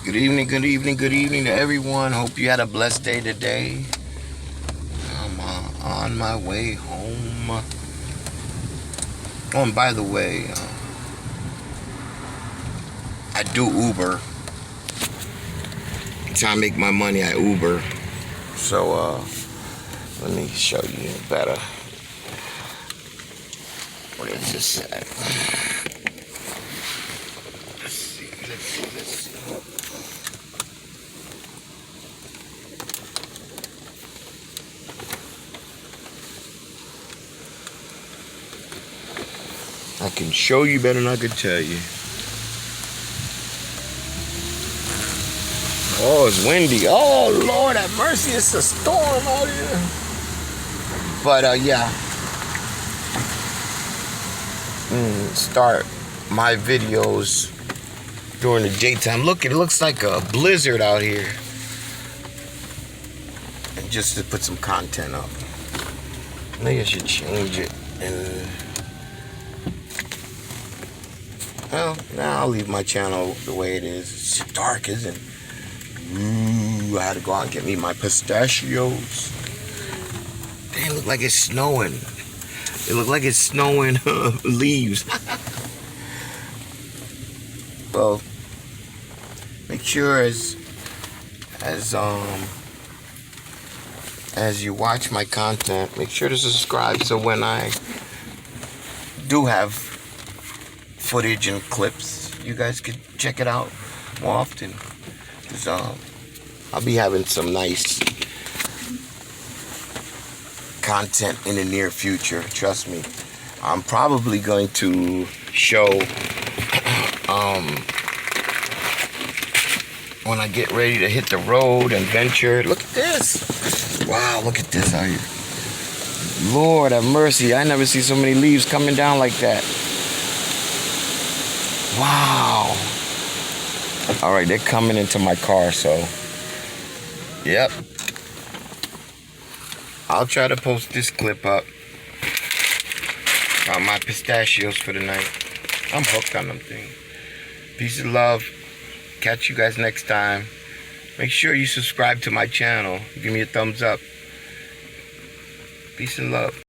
Good evening, good evening, good evening to everyone. Hope you had a blessed day today. I'm on my way home. Oh, and by the way, I do Uber. That's how I make my money. I Uber. So, let me show you better. What is this at? Let's see. I can show you better than I can tell you. Oh, it's windy. Oh, Lord have mercy. It's a storm out here. But, yeah. Start my videos during the daytime. Look, it looks like a blizzard out here. And just to put some content up. Maybe I should change it. And, well, now I'll leave my channel the way it is. It's dark, isn't it? Ooh, I had to go out and get me my pistachios. They look like it's snowing. It look like it's snowing leaves. Well, make sure as you watch my content, make sure to subscribe so when I do have footage and clips, you guys can check it out more often. Cause I'll be having some nice content in the near future. Trust me. I'm probably going to show when I get ready to hit the road and venture. Look at this. Wow, look at this out here. Lord have mercy. I never see so many leaves coming down like that. Wow. All right, they're coming into my car, so yep. I'll try to post this clip up about my pistachios for the night. I'm hooked on them things. Peace and love. Catch you guys next time. Make sure you subscribe to my channel. Give me a thumbs up. Peace and love.